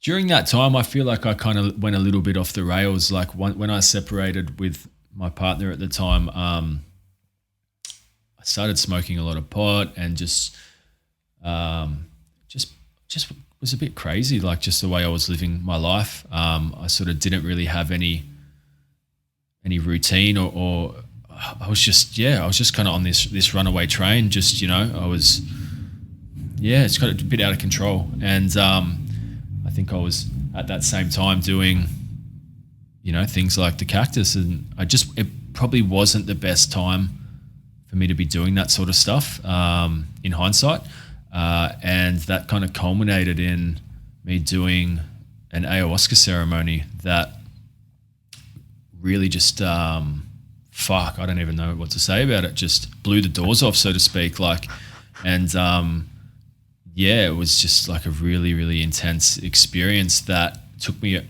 During that time, I feel like I kind of went a little bit off the rails. Like when I separated with my partner at the time, I started smoking a lot of pot and just was a bit crazy. Like just the way I was living my life. I sort of didn't really have any routine or I was just kind of on this runaway train. Just, it's got a bit out of control. And I think I was at that same time doing, things like the cactus, and it probably wasn't the best time for me to be doing that sort of stuff in hindsight. And that kind of culminated in me doing an ayahuasca ceremony that really just, I don't even know what to say about it. Just blew the doors off, so to speak. It was just like a really, really intense experience that took me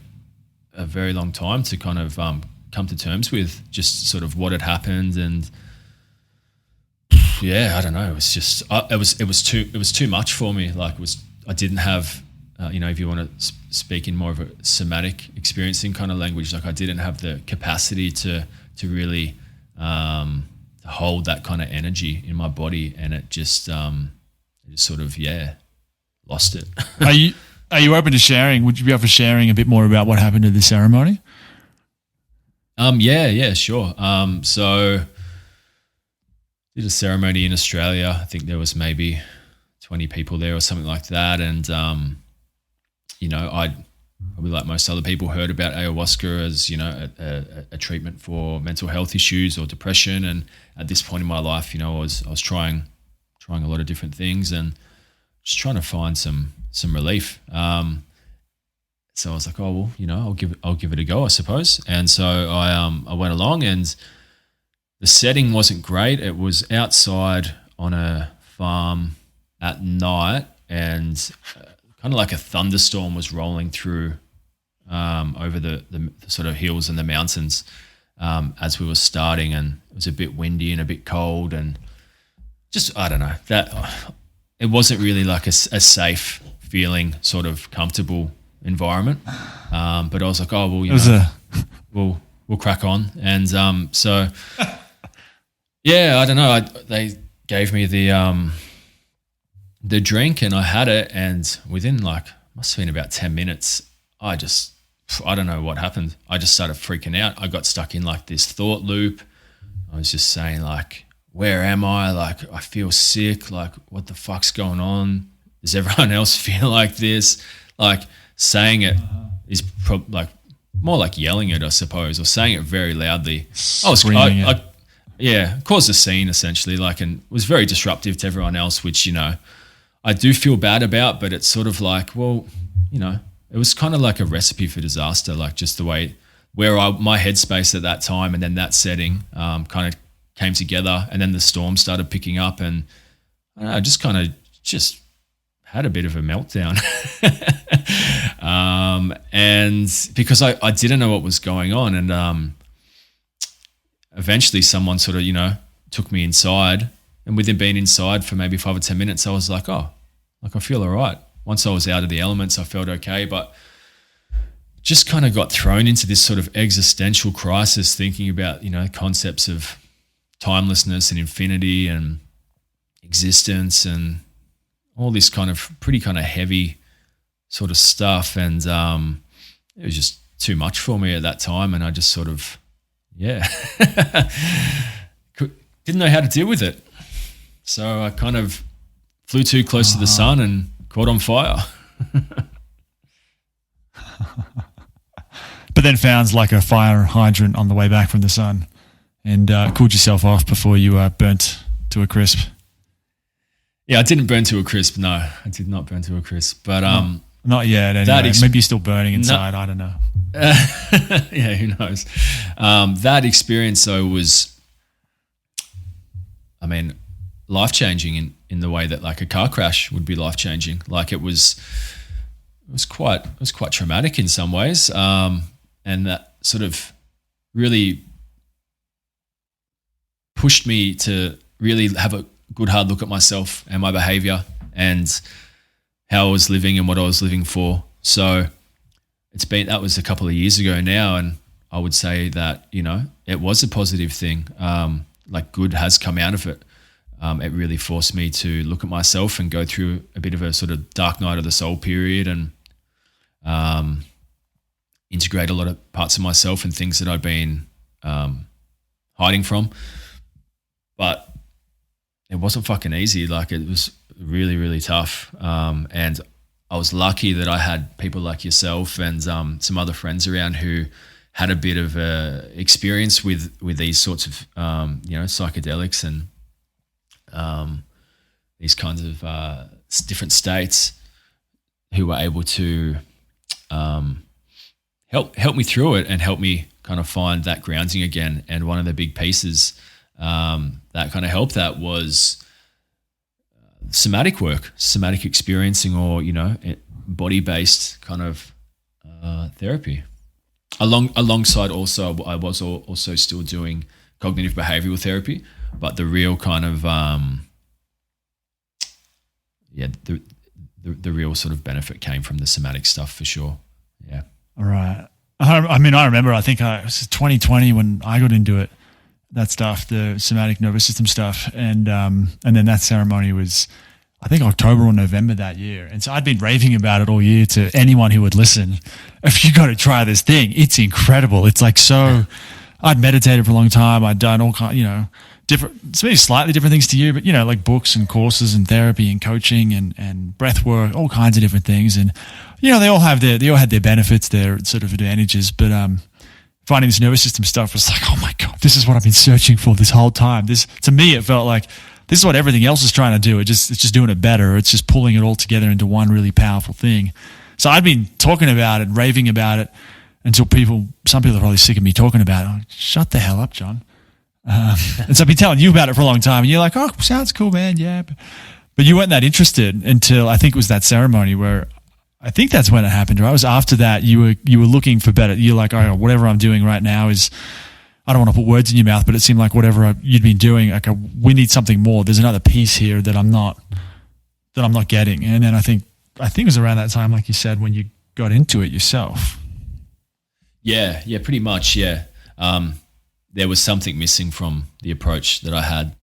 a very long time to kind of come to terms with just sort of what had happened. And I don't know. It was just it was too much for me. Like I didn't have if you want to speak in more of a somatic experiencing kind of language, like I didn't have the capacity to really hold that kind of energy in my body, and it just sort of lost it. Are you open to sharing? Would you be up for sharing a bit more about what happened at the ceremony? Sure. So did a ceremony in Australia. I think there was maybe 20 people there or something like that. And, I'd probably like most other people heard about ayahuasca as, a treatment for mental health issues or depression. And at this point in my life, I was trying a lot of different things and just trying to find some relief. So I was like, oh, well, I'll give it a go, I suppose. And so I went along, and the setting wasn't great. It was outside on a farm at night, and kind of like a thunderstorm was rolling through over the sort of hills and the mountains as we were starting, and it was a bit windy and a bit cold, and just, I don't know, that it wasn't really like a safe feeling, sort of comfortable environment. But I was like, oh, well, we'll crack on. And so I don't know. They gave me the drink, and I had it, and within must have been about 10 minutes, I don't know what happened. I just started freaking out. I got stuck in this thought loop. I was just saying where am I? I feel sick. What the fuck's going on? Does everyone else feel like this? Saying it is more like yelling it, I suppose, or saying it very loudly. Caused a scene essentially, and was very disruptive to everyone else, which, I do feel bad about, but it's sort of it was kind of like a recipe for disaster, just the way my headspace at that time and then that setting kind of came together, and then the storm started picking up, and I don't know, just kind of had a bit of a meltdown. And because I didn't know what was going on, and eventually someone sort of, took me inside, and within being inside for maybe 5 or 10 minutes, I was like, oh, I feel all right. Once I was out of the elements, I felt okay, but just kind of got thrown into this sort of existential crisis, thinking about, concepts of timelessness and infinity and existence and all this kind of pretty kind of heavy sort of stuff. And it was just too much for me at that time. And I just sort of, didn't know how to deal with it. So I kind of flew too close to the sun and caught on fire. But then found a fire hydrant on the way back from the sun and cooled yourself off before you burnt to a crisp. Yeah, I didn't burn to a crisp. No, I did not burn to a crisp. But not yet. Anyway. Maybe you're still burning inside. I don't know. Yeah, who knows? That experience though was, life-changing in the way that a car crash would be life-changing. It was quite traumatic in some ways, and that sort of really pushed me to really have a good hard look at myself and my behavior and how I was living and what I was living for. So that was a couple of years ago now, and I would say that, you know, it was a positive thing. Like good has come out of it. It really forced me to look at myself and go through a bit of a sort of dark night of the soul period, and integrate a lot of parts of myself and things that I'd been hiding from. But it wasn't fucking easy. Like, it was really, really tough. And I was lucky that I had people like yourself and some other friends around who had a bit of experience with these sorts of you know, psychedelics and these kinds of different states, who were able to help me through it and help me kind of find that grounding again. And one of the big pieces that kind of helped that was somatic work, somatic experiencing, or, you know, body-based kind of therapy. Alongside also, I was also still doing cognitive behavioral therapy, but the real kind of the real sort of benefit came from the somatic stuff for sure. Yeah. All right. I mean, I remember, I think it was 2020 when I got into it, that stuff, the somatic nervous system stuff. And then that ceremony was, I think, October or November that year. And so I'd been raving about it all year to anyone who would listen. If you got to try this thing, it's incredible. It's like, so I'd meditated for a long time. I'd done all kind, you know, different, maybe slightly different things to you, but, you know, like books and courses and therapy and coaching and breath work, all kinds of different things. And, you know, they all had their benefits, their sort of advantages, but finding this nervous system stuff was like, oh my God, this is what I've been searching for this whole time. This, to me, it felt like this is what everything else is trying to do. It's just doing it better. It's just pulling it all together into one really powerful thing. So I'd been talking about it, raving about it, until some people are probably sick of me talking about it. Like, shut the hell up, John. And so I've been telling you about it for a long time, and you're like, oh, sounds cool, man. Yeah. But you weren't that interested until I think it was that ceremony where I think that's when it happened, right? It was after that you were looking for better. You're like, oh, whatever I'm doing right now is, I don't want to put words in your mouth, but it seemed like whatever you'd been doing, like we need something more. There's another piece here that I'm not getting. And then I think it was around that time, like you said, when you got into it yourself. Yeah, pretty much. Yeah. There was something missing from the approach that I had